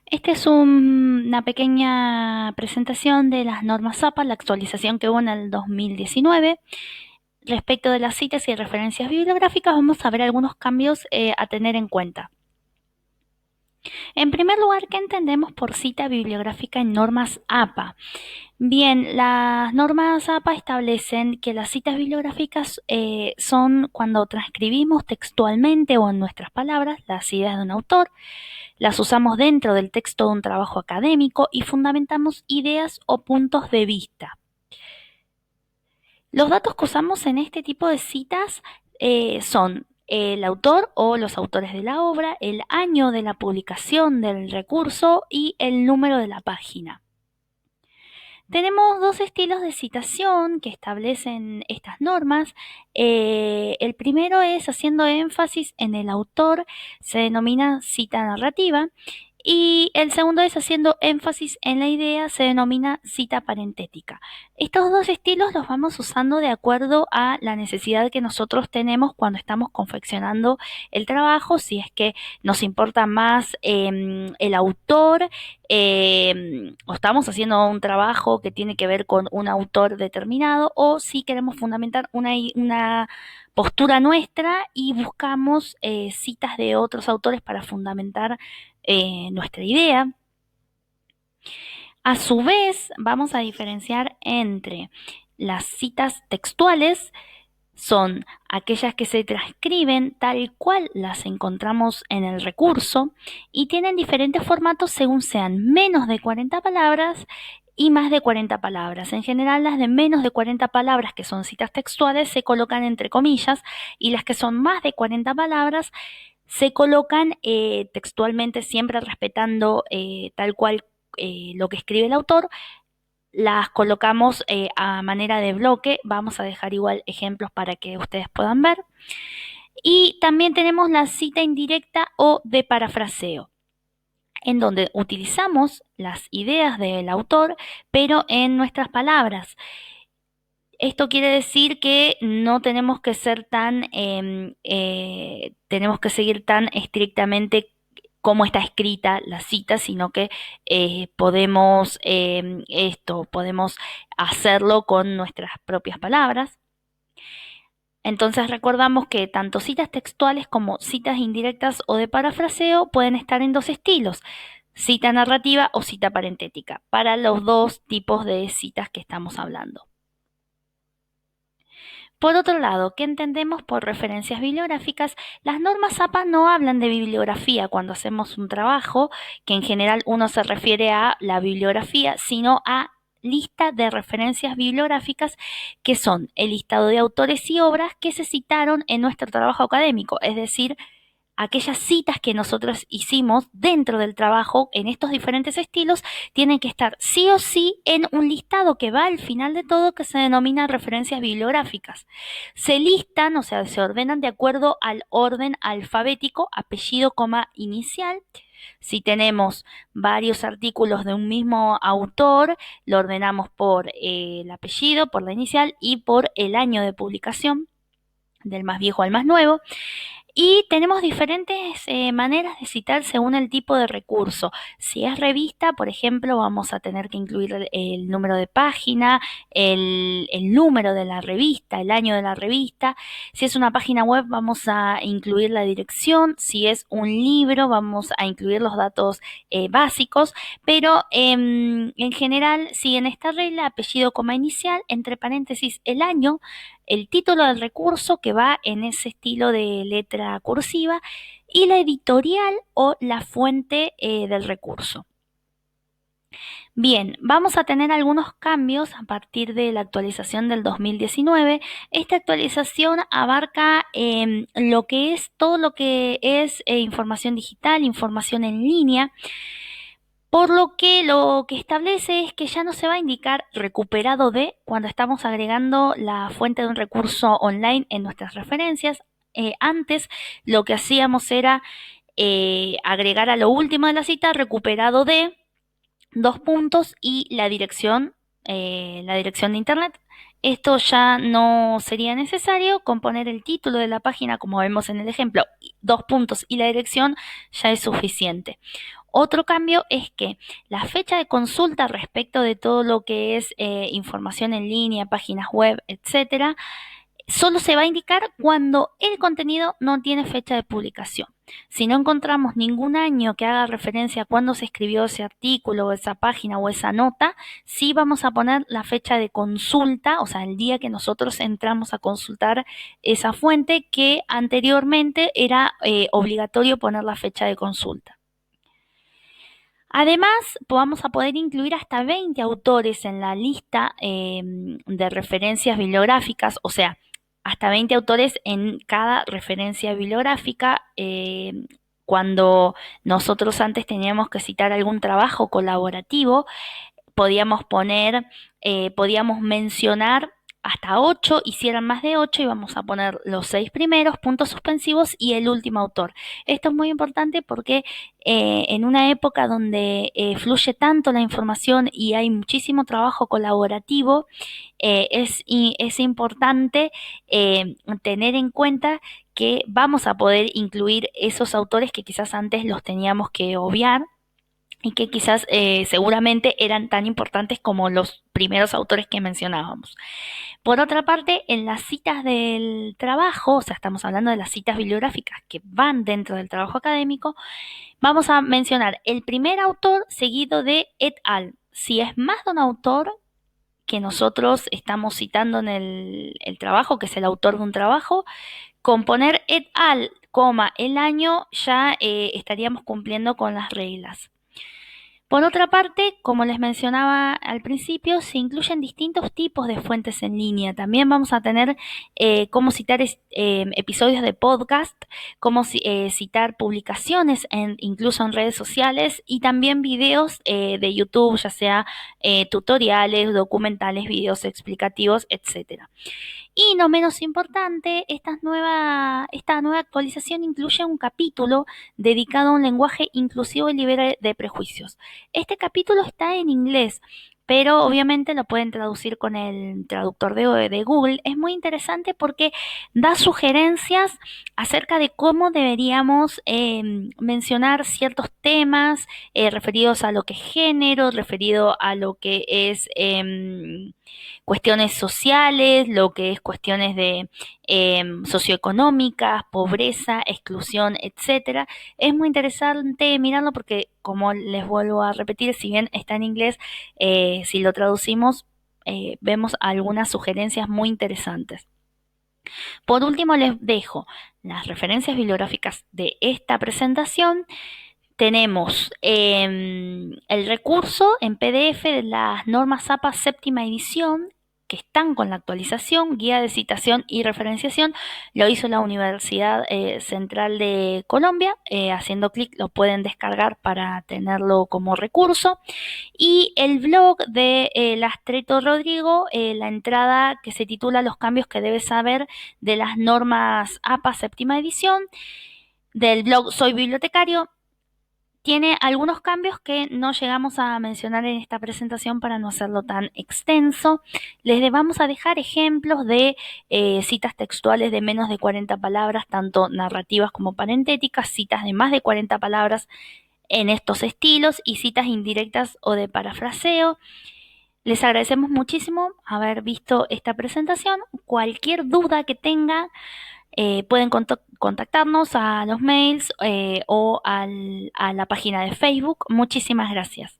Esta es una pequeña presentación de las normas APA, la actualización que hubo en el 2019. Respecto de las citas y referencias bibliográficas, vamos a ver algunos cambios a tener en cuenta. En primer lugar, ¿qué entendemos por cita bibliográfica en normas APA? Bien, las normas APA establecen que las citas bibliográficas son cuando transcribimos textualmente o en nuestras palabras las ideas de un autor, las usamos dentro del texto de un trabajo académico y fundamentamos ideas o puntos de vista. Los datos que usamos en este tipo de citas son el autor o los autores de la obra, el año de la publicación del recurso y el número de la página. Tenemos dos estilos de citación que establecen estas normas. El primero es haciendo énfasis en el autor, se denomina cita narrativa, y el segundo es haciendo énfasis en la idea, se denomina cita parentética. Estos dos estilos los vamos usando de acuerdo a la necesidad que nosotros tenemos cuando estamos confeccionando el trabajo, si es que nos importa más el autor o estamos haciendo un trabajo que tiene que ver con un autor determinado, o si queremos fundamentar una postura nuestra y buscamos citas de otros autores para fundamentar nuestra idea. A su vez, vamos a diferenciar entre las citas textuales, son aquellas que se transcriben tal cual las encontramos en el recurso y tienen diferentes formatos según sean menos de 40 palabras y más de 40 palabras. En general, las de menos de 40 palabras, que son citas textuales, se colocan entre comillas, y las que son más de 40 palabras se colocan textualmente, siempre respetando tal cual lo que escribe el autor. Las colocamos a manera de bloque. Vamos a dejar igual ejemplos para que ustedes puedan ver. Y también tenemos la cita indirecta o de parafraseo, en donde utilizamos las ideas del autor, pero en nuestras palabras. Esto quiere decir que no tenemos que ser tan, tenemos que seguir tan estrictamente cómo está escrita la cita, sino que podemos hacerlo con nuestras propias palabras. Entonces recordamos que tanto citas textuales como citas indirectas o de parafraseo pueden estar en dos estilos: cita narrativa o cita parentética, para los dos tipos de citas que estamos hablando. Por otro lado, ¿qué entendemos por referencias bibliográficas? Las normas APA no hablan de bibliografía cuando hacemos un trabajo, que en general uno se refiere a la bibliografía, sino a lista de referencias bibliográficas, que son el listado de autores y obras que se citaron en nuestro trabajo académico, es decir, aquellas citas que nosotros hicimos dentro del trabajo en estos diferentes estilos tienen que estar sí o sí en un listado que va al final de todo, que se denomina referencias bibliográficas. Se listan, o sea, se ordenan de acuerdo al orden alfabético, apellido, coma, inicial. Si tenemos varios artículos de un mismo autor, lo ordenamos por el apellido, por la inicial y por el año de publicación, del más viejo al más nuevo. Y tenemos diferentes maneras de citar según el tipo de recurso. Si es revista, por ejemplo, vamos a tener que incluir el número de página, el número de la revista, el año de la revista. Si es una página web, vamos a incluir la dirección. Si es un libro, vamos a incluir los datos básicos. Pero en general siguen esta regla: apellido, coma, inicial, entre paréntesis el año, el título del recurso, que va en ese estilo de letra cursiva, y la editorial o la fuente del recurso. Bien, vamos a tener algunos cambios a partir de la actualización del 2019. Esta actualización abarca todo lo que es información digital, información en línea, por lo que establece es que ya no se va a indicar recuperado de cuando estamos agregando la fuente de un recurso online en nuestras referencias. Antes lo que hacíamos era agregar a lo último de la cita recuperado de dos puntos y la dirección de internet. Esto ya no sería necesario. Con poner el título de la página, como vemos en el ejemplo, 2 puntos y la dirección ya es suficiente. Otro cambio es que la fecha de consulta respecto de todo lo que es información en línea, páginas web, etcétera, solo se va a indicar cuando el contenido no tiene fecha de publicación. Si no encontramos ningún año que haga referencia a cuándo se escribió ese artículo o esa página o esa nota, sí vamos a poner la fecha de consulta, o sea, el día que nosotros entramos a consultar esa fuente, que anteriormente era obligatorio poner la fecha de consulta. Además, vamos a poder incluir hasta 20 autores en la lista de referencias bibliográficas, o sea, hasta 20 autores en cada referencia bibliográfica. Cuando nosotros antes teníamos que citar algún trabajo colaborativo, podíamos mencionar hasta 8, y si eran más de 8 íbamos a poner los 6 primeros, puntos suspensivos y el último autor. Esto es muy importante porque en una época donde fluye tanto la información y hay muchísimo trabajo colaborativo, es importante tener en cuenta que vamos a poder incluir esos autores que quizás antes los teníamos que obviar y que quizás seguramente eran tan importantes como los primeros autores que mencionábamos. Por otra parte, en las citas del trabajo, o sea, estamos hablando de las citas bibliográficas que van dentro del trabajo académico, vamos a mencionar el primer autor seguido de et al. Si es más de un autor que nosotros estamos citando en el trabajo, que es el autor de un trabajo, con poner et al, el año, ya estaríamos cumpliendo con las reglas. Por otra parte, como les mencionaba al principio, se incluyen distintos tipos de fuentes en línea. También vamos a tener cómo citar episodios de podcast, cómo citar publicaciones incluso en redes sociales, y también videos de YouTube, ya sea tutoriales, documentales, videos explicativos, etcétera. Y no menos importante, esta nueva actualización incluye un capítulo dedicado a un lenguaje inclusivo y libre de prejuicios. Este capítulo está en inglés, pero obviamente lo pueden traducir con el traductor de Google. Es muy interesante porque da sugerencias acerca de cómo deberíamos mencionar ciertos temas referidos a lo que es género, referido a lo que es cuestiones sociales, lo que es cuestiones de socioeconómicas, pobreza, exclusión, etcétera. Es muy interesante mirarlo porque, como les vuelvo a repetir, si bien está en inglés, si lo traducimos, vemos algunas sugerencias muy interesantes. Por último, les dejo las referencias bibliográficas de esta presentación. Tenemos el recurso en PDF de las normas APA séptima edición, que están con la actualización, guía de citación y referenciación. Lo hizo la Universidad Central de Colombia. Haciendo clic lo pueden descargar para tenerlo como recurso. Y el blog de Lastreto Rodrigo, la entrada que se titula Los cambios que debes saber de las normas APA séptima edición, del blog Soy Bibliotecario. Tiene algunos cambios que no llegamos a mencionar en esta presentación para no hacerlo tan extenso. Les vamos a dejar ejemplos de citas textuales de menos de 40 palabras, tanto narrativas como parentéticas, citas de más de 40 palabras en estos estilos y citas indirectas o de parafraseo. Les agradecemos muchísimo haber visto esta presentación. Cualquier duda que tengan, pueden contactarnos a los mails o a la página de Facebook. Muchísimas gracias.